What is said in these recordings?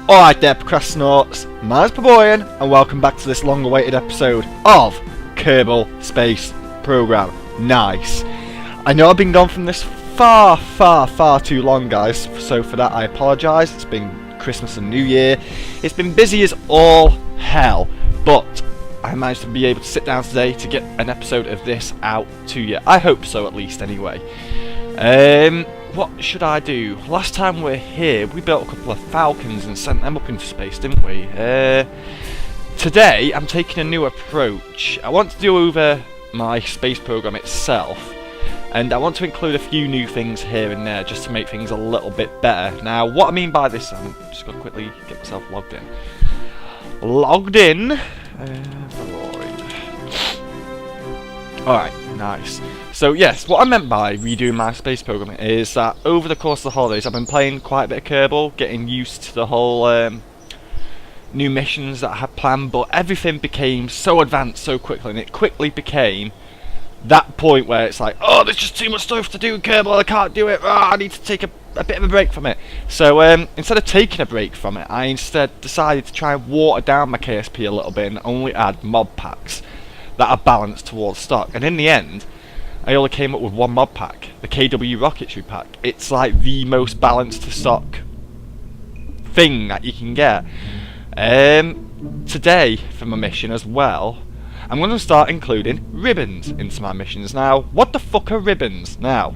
Alright there, Procrastinauts, my name's Pleborian, and welcome back to this long-awaited episode of Kerbal Space Program. Nice. I know I've been gone from this far too long, guys, so for that I apologise. It's been Christmas and New Year. It's been busy as all hell, but I managed to be able to sit down today to get an episode of this out to you. I hope so, at least, anyway. What should I do? Last time we were here, we built a couple of Falcons and sent them up into space, didn't we? Today, I'm taking a new approach. I want to do over my space program itself, and I want to include a few new things here and there just to make things a little bit better. Now, what I mean by this, I'm just going to quickly get myself logged in. Logged in. Alright, nice. So yes, what I meant by redoing my space program is that over the course of the holidays I've been playing quite a bit of Kerbal, getting used to the whole new missions that I had planned, but everything became so advanced so quickly, and it quickly became that point where it's like, oh, there's just too much stuff to do in Kerbal, I can't do it, I need to take a bit of a break from it. So instead of taking a break from it, I instead decided to try and water down my KSP a little bit and only add mod packs that are balanced towards stock. And in the end, I only came up with one mod pack, the KW Rocketry pack. It's like the most balanced to stock thing that you can get. Today, for my mission as well, I'm going to start including ribbons into my missions. Now, what the fuck are ribbons? Now,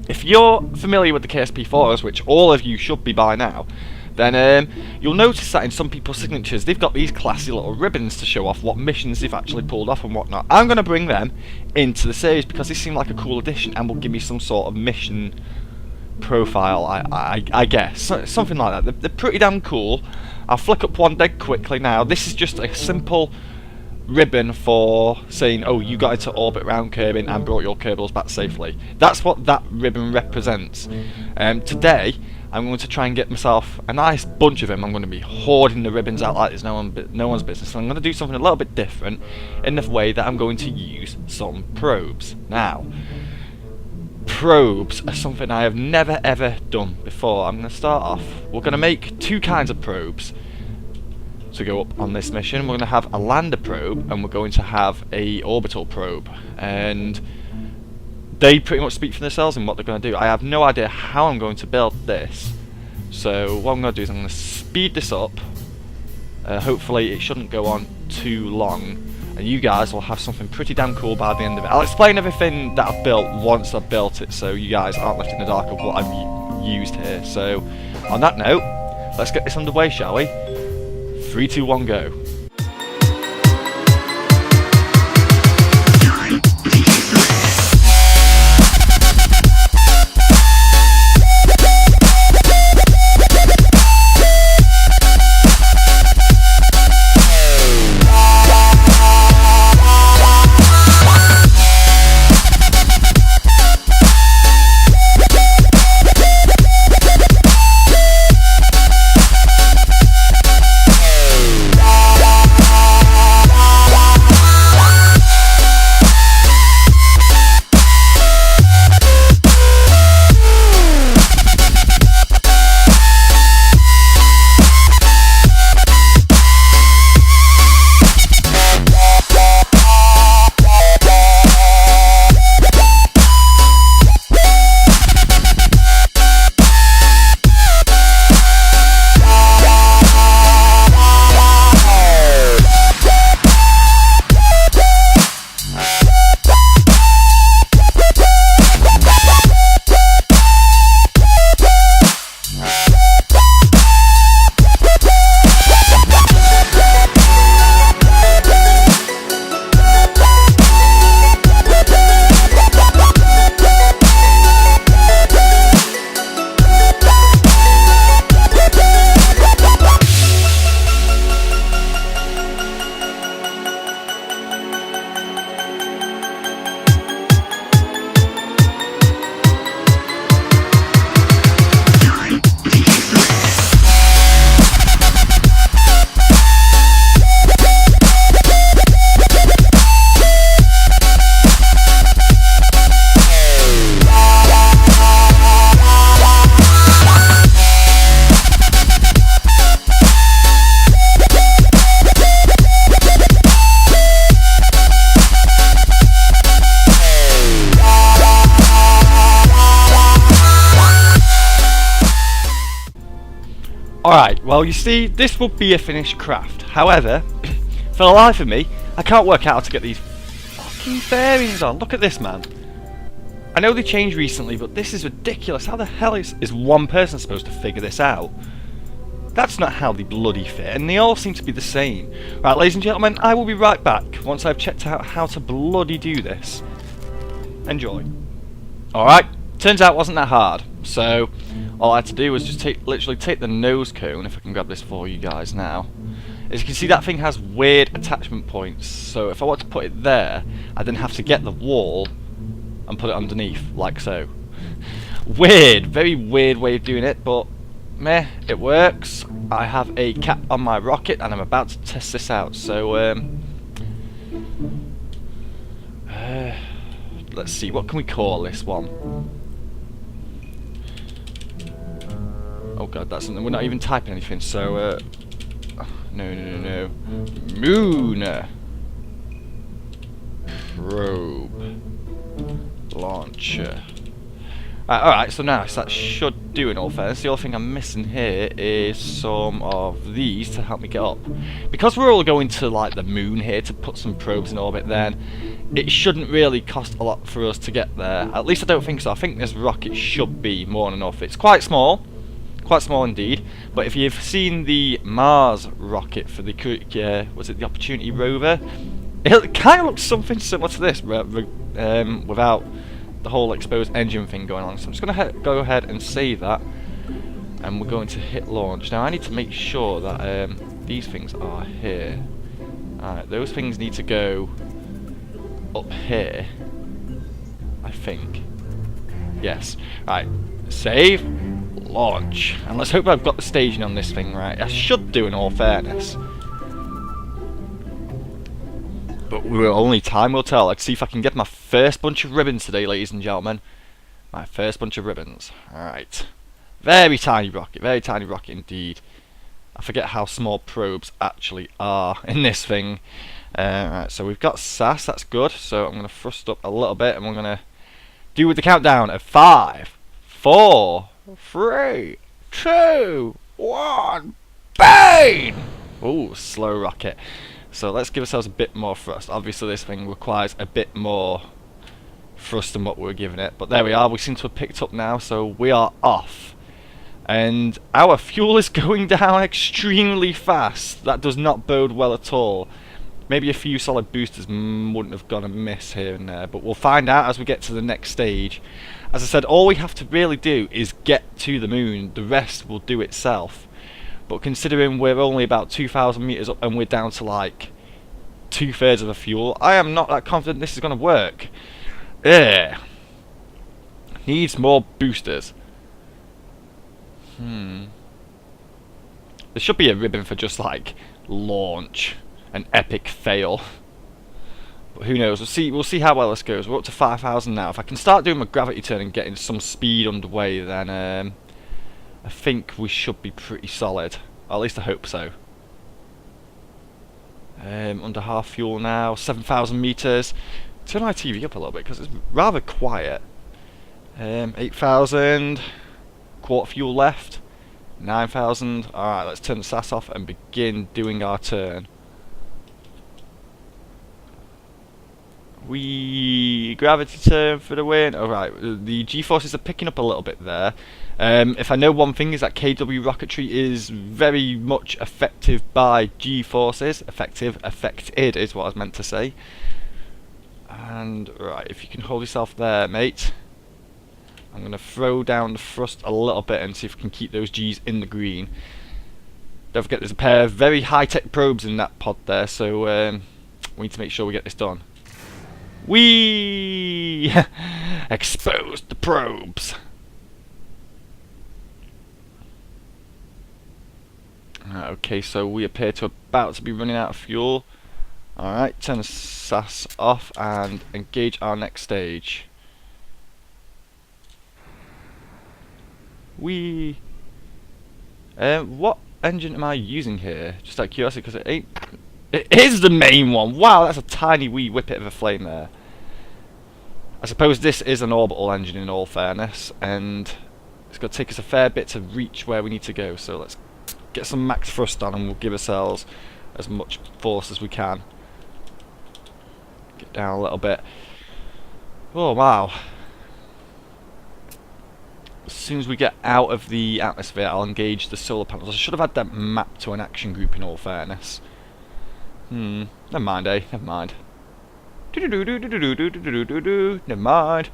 if you're familiar with the KSP forums, which all of you should be by now, then you'll notice that in some people's signatures they've got these classy little ribbons to show off what missions they've actually pulled off and whatnot. I'm going to bring them into the series because they seem like a cool addition and will give me some sort of mission profile, I guess. Something like that. They're pretty damn cool. I'll flick up one dead quickly now. This is just a simple ribbon for saying, oh, you got into orbit around Kerbin and brought your Kerbals back safely. That's what that ribbon represents. Today I'm going to try and get myself a nice bunch of them. I'm going to be hoarding the ribbons out like it's no one's business. And I'm going to do something a little bit different in the way that I'm going to use some probes. Now, probes are something I have never ever done before. I'm going to start off. We're going to make two kinds of probes to go up on this mission. We're going to have a lander probe and we're going to have a orbital probe, and they pretty much speak for themselves in what they're going to do. I have no idea how I'm going to build this, so what I'm going to do is I'm going to speed this up. Hopefully it shouldn't go on too long, and you guys will have something pretty damn cool by the end of it. I'll explain everything that I've built once I've built it, so you guys aren't left in the dark of what I've used here. So on that note, let's get this underway, shall we? 3, 2, 1, go. Alright, well you see, this would be a finished craft. However, for the life of me, I can't work out how to get these fucking bearings on. Look at this, man. I know they changed recently, but this is ridiculous. How the hell is one person supposed to figure this out? That's not how they bloody fit, and they all seem to be the same. Right, ladies and gentlemen, I will be right back once I've checked out how to bloody do this. Enjoy. Alright, turns out it wasn't that hard. So, all I had to do was just literally take the nose cone, if I can grab this for you guys now. As you can see, that thing has weird attachment points, so if I want to put it there, I then have to get the wall and put it underneath, like so. Weird, very weird way of doing it, but meh, it works. I have a cap on my rocket and I'm about to test this out, so let's see, what can we call this one? Oh god, that's something, we're not even typing anything, so no. Moon probe launcher. Alright, so now that should do in all fairness. The only thing I'm missing here is some of these to help me get up. Because we're all going to like the moon here to put some probes in orbit, then it shouldn't really cost a lot for us to get there. At least I don't think so. I think this rocket should be more than enough. It's quite small indeed. But if you've seen the Mars rocket for the was it the Opportunity rover? It kind of looks something similar to this, without the whole exposed engine thing going on. So I'm just going to go ahead and save that, and we're going to hit launch. Now I need to make sure that these things are here. Alright, those things need to go up here, I think. Yes. Right, save, launch, and let's hope I've got the staging on this thing right. I should do in all fairness, but only time will tell. Let's see if I can get my first bunch of ribbons today, ladies and gentlemen. My first bunch of ribbons. Alright. Very tiny rocket indeed. I forget how small probes actually are in this thing. Right, so we've got SAS, that's good. So I'm going to thrust up a little bit, and we're going to do with the countdown of 5, 4, 3, 2, 1, bang! Ooh, slow rocket. So let's give ourselves a bit more thrust. Obviously this thing requires a bit more thrust than what we were giving it. But there we are, we seem to have picked up now, so we are off. And our fuel is going down extremely fast. That does not bode well at all. Maybe a few solid boosters wouldn't have gone amiss here and there, but we'll find out as we get to the next stage. As I said, all we have to really do is get to the moon. The rest will do itself. But considering we're only about 2,000 meters up and we're down to like 2/3 of the fuel, I am not that confident this is going to work. Yeah. Needs more boosters. There should be a ribbon for just like launch, an epic fail. But who knows? We'll see how well this goes. We're up to 5,000 now. If I can start doing my gravity turn and getting some speed underway, then I think we should be pretty solid. Or at least I hope so. Under half fuel now, 7,000 meters. Turn my TV up a little bit because it's rather quiet. 8,000. Quarter fuel left. 9,000. Alright, let's turn the SAS off and begin doing our turn. Gravity turn for the win. Alright, the G-forces are picking up a little bit there. If I know one thing is that KW rocketry is very much effective by G-forces. Affected is what I was meant to say. And right, if you can hold yourself there, mate. I'm going to throw down the thrust a little bit and see if we can keep those G's in the green. Don't forget there's a pair of very high-tech probes in that pod there, so we need to make sure we get this done. We exposed the probes. Okay, so we appear to about to be running out of fuel. Alright, turn the SAS off and engage our next stage. What engine am I using here? Just out of curiosity, because it ain't... It is the main one! Wow, that's a tiny wee whippet of a flame there. I suppose this is an orbital engine in all fairness, and it's going to take us a fair bit to reach where we need to go, so let's get some max thrust on and we'll give ourselves as much force as we can. Get down a little bit. Oh wow. As soon as we get out of the atmosphere, I'll engage the solar panels. I should have had that mapped to an action group in all fairness. Never mind, eh? Never mind. Never mind.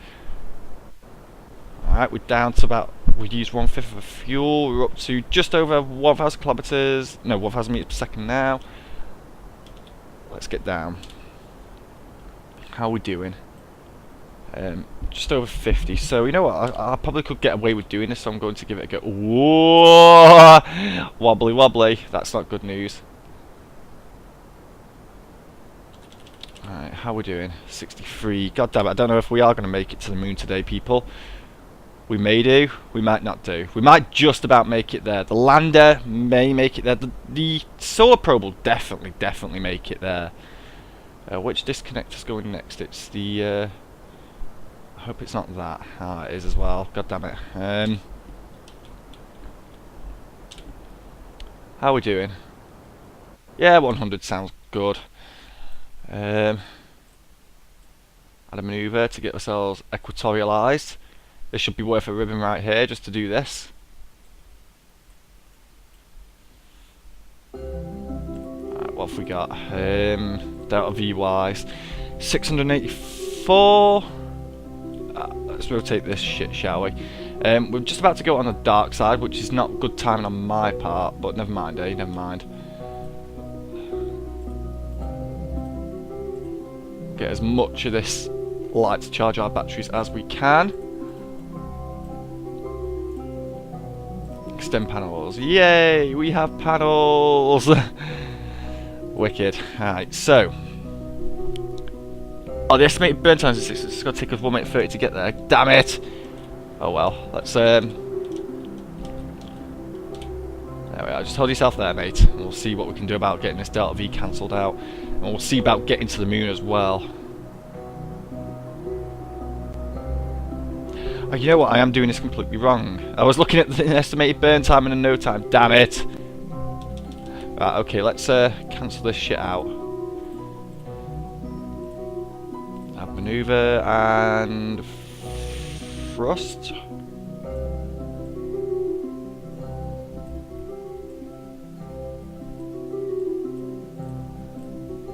Alright, we're down to about... we used 1/5 of the fuel. We're up to just over 1,000 kilometers. No, 1,000 meters per second now. Let's get down. How are we doing? Just over 50. So you know what? I probably could get away with doing this. So I'm going to give it a go. Whoa! Wobbly, wobbly. That's not good news. Alright, how are we doing? 63. God damn it! I don't know if we are going to make it to the moon today, people. We may do, we might not do. We might just about make it there. The lander may make it there. The solar probe will definitely make it there. Which disconnector's going next? It's the... I hope it's not that. Ah, it is as well. God damn it. How are we doing? Yeah, 100 sounds good. Add a manoeuvre to get ourselves equatorialised. This should be worth a ribbon right here just to do this. Right, what have we got? Delta V wise, 684. Let's rotate this shit, shall we? We're just about to go on the dark side, which is not good timing on my part, but never mind, eh? Never mind. Get as much of this light to charge our batteries as we can. Extend panels. Yay! We have panels! Wicked. Alright, so. Oh, the estimated burn time is 6. It's going to take us 1 minute 30 to get there. Damn it! Oh well. Let's, there we are. Just hold yourself there, mate. And we'll see what we can do about getting this Delta V cancelled out. And we'll see about getting to the moon as well. Oh, you know what? I am doing this completely wrong. I was looking at the estimated burn time and a no time. Damn it! Right, okay, let's cancel this shit out. Add manoeuvre and thrust.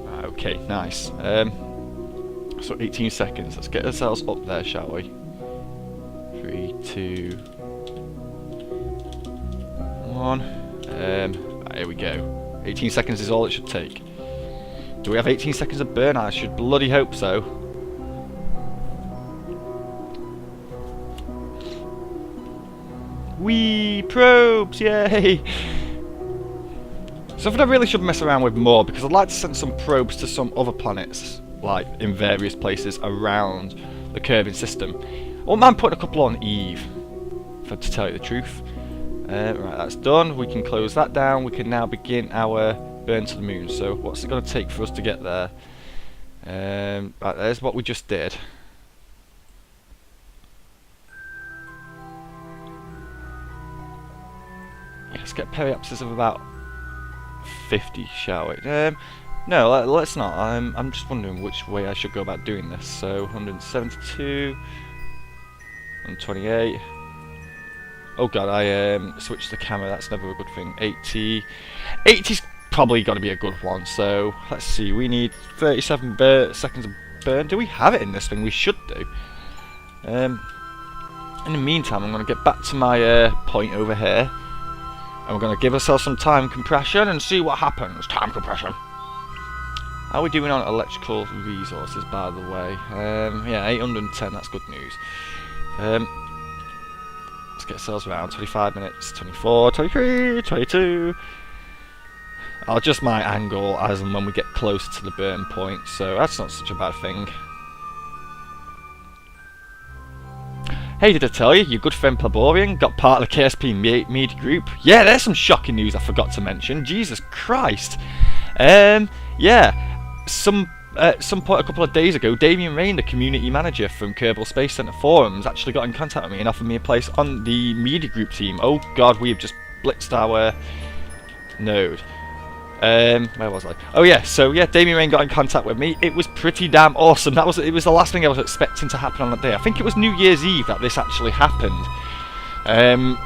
Right, okay, nice. So 18 seconds. Let's get ourselves up there, shall we? 3, 2, 1. Right, here we go. 18 seconds is all it should take. Do we have 18 seconds of burn? I should bloody hope so. Whee! Probes! Yay! Something I really should mess around with more, because I'd like to send some probes to some other planets, like in various places around the Kerbal system. I wouldn't mind putting a couple on Eve, to tell you the truth. Right, that's done. We can close that down. We can now begin our burn to the moon. So what's it going to take for us to get there? Right, there's what we just did. Let's get periapsis of about 50, shall we? No, let's not. I'm just wondering which way I should go about doing this. So 172... 128. Oh god, I switched the camera, that's never a good thing. 80. 80's probably got to be a good one, so let's see, we need 37 seconds of burn. Do we have it in this thing? We should do. In the meantime, I'm going to get back to my point over here, and we're going to give ourselves some time compression and see what happens. Time compression. How are we doing on electrical resources, by the way? Yeah, 810, that's good news. Let's get ourselves around 25 minutes, 24, 23, 22. I'll adjust my angle as and when we get closer to the burn point, so that's not such a bad thing. Hey, did I tell you, your good friend Pleborian got part of the KSP media group? Yeah, there's some shocking news I forgot to mention. Jesus Christ. Yeah, at some point a couple of days ago, Damien Rain, the community manager from Kerbal Space Center Forums, actually got in contact with me and offered me a place on the media group team. Oh god, we have just blitzed our node. Where was I? Oh yeah, so yeah, Damien Rain got in contact with me. It was pretty damn awesome. It was the last thing I was expecting to happen on that day. I think it was New Year's Eve that this actually happened. I'm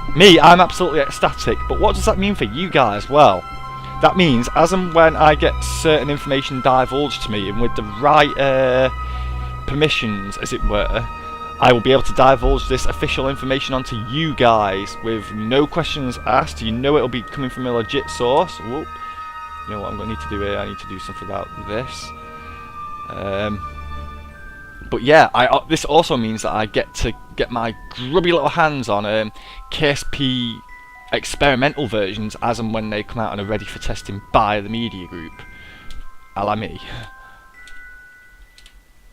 absolutely ecstatic, but what does that mean for you guys? Well, that means as and when I get certain information divulged to me and with the right permissions, as it were, I will be able to divulge this official information onto you guys with no questions asked. You know it'll be coming from a legit source. Whoa. You know what I'm going to need to do here? I need to do something about this. But yeah, this also means that I get to get my grubby little hands on KSP experimental versions as and when they come out and are ready for testing by the media group. A la me.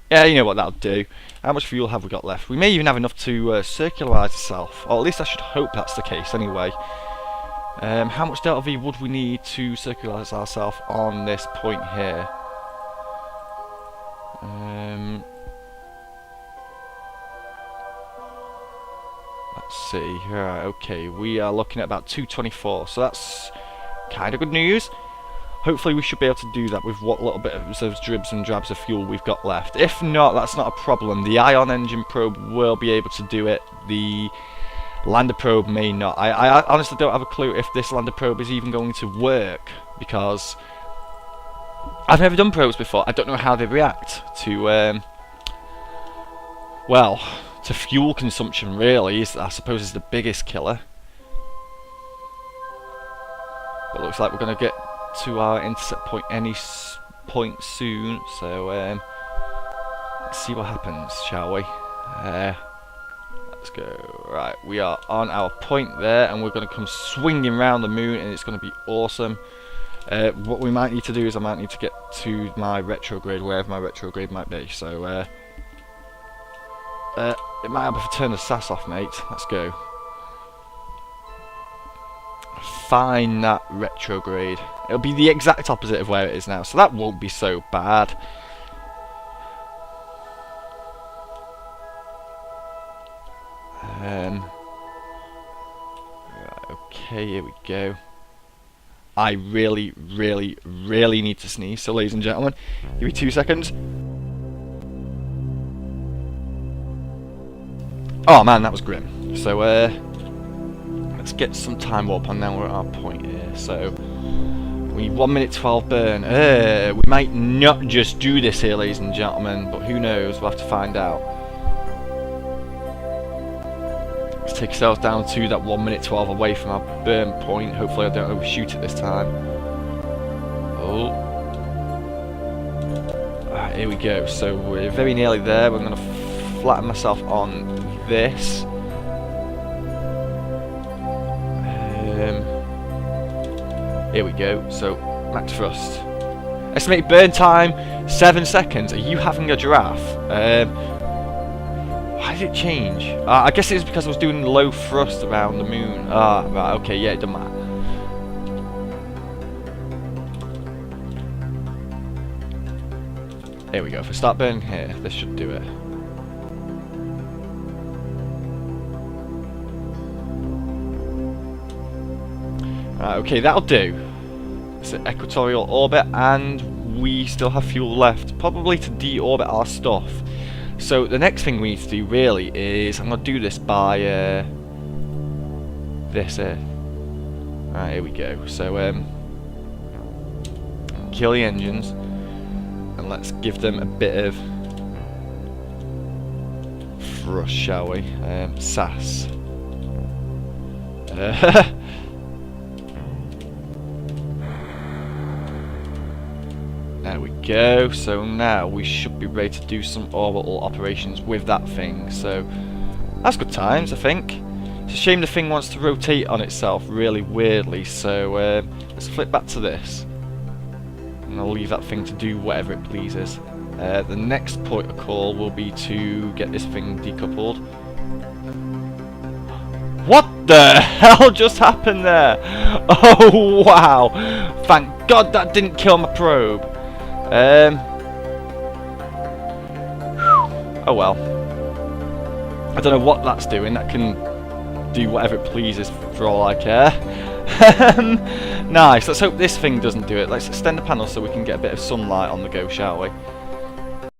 Yeah, you know what that'll do. How much fuel have we got left? We may even have enough to circularise itself. Or at least I should hope that's the case anyway. How much Delta V would we need to circularise ourselves on this point here? Let's see. Right, okay, we are looking at about 224, so that's kind of good news. Hopefully we should be able to do that with what little bit of those dribs and drabs of fuel we've got left. If not, that's not a problem. The ion engine probe will be able to do it. The lander probe may not. I honestly don't have a clue if this lander probe is even going to work, because I've never done probes before. I don't know how they react to, well, to fuel consumption really, I suppose is the biggest killer. But looks like we're going to get to our intercept point any point soon, so let's see what happens, shall we? Let's go. Right, we are on our point there, and we're going to come swinging round the moon, and it's going to be awesome. What we might need to do is I might need to get to my retrograde, wherever my retrograde might be, so it might have to turn the sass off, mate. Let's go. Find that retrograde. It'll be the exact opposite of where it is now, so that won't be so bad. Right, okay, here we go. I really need to sneeze, so ladies and gentlemen, give me 2 seconds. Oh man, that was grim. So let's get some time warp on now. We're at our point here, so we need 1 minute 12 burn. We might not just do this here, ladies and gentlemen, but who knows, we'll have to find out. Let's take ourselves down to that 1 minute 12 away from our burn point. Hopefully I don't overshoot it this time. Oh. Right, here we go. So we're very nearly there. We're going to flatten myself on this. Here we go. So max thrust. Estimated burn time 7 seconds. Are you having a giraffe? Why did it change? I guess it's because I was doing low thrust around the moon. Right, okay, yeah, it doesn't matter. Here we go. If I start burning here, this should do it. Right, okay, that'll do. It's an equatorial orbit, and we still have fuel left, probably to deorbit our stuff. So the next thing we need to do really is, I'm going to do this by this here. Right, here we go. So kill the engines, and let's give them a bit of thrust, shall we? SAS. There we go. So now we should be ready to do some orbital operations with that thing. So that's good times, I think. It's a shame the thing wants to rotate on itself really weirdly. So let's flip back to this, and I'll leave that thing to do whatever it pleases. The next point of call will be to get this thing decoupled. What the hell just happened there? Oh wow! Thank God that didn't kill my probe. Oh well. I don't know what that's doing. That can do whatever it pleases for all I care. Nice, let's hope this thing doesn't do it. Let's extend the panel so we can get a bit of sunlight on the go, shall we?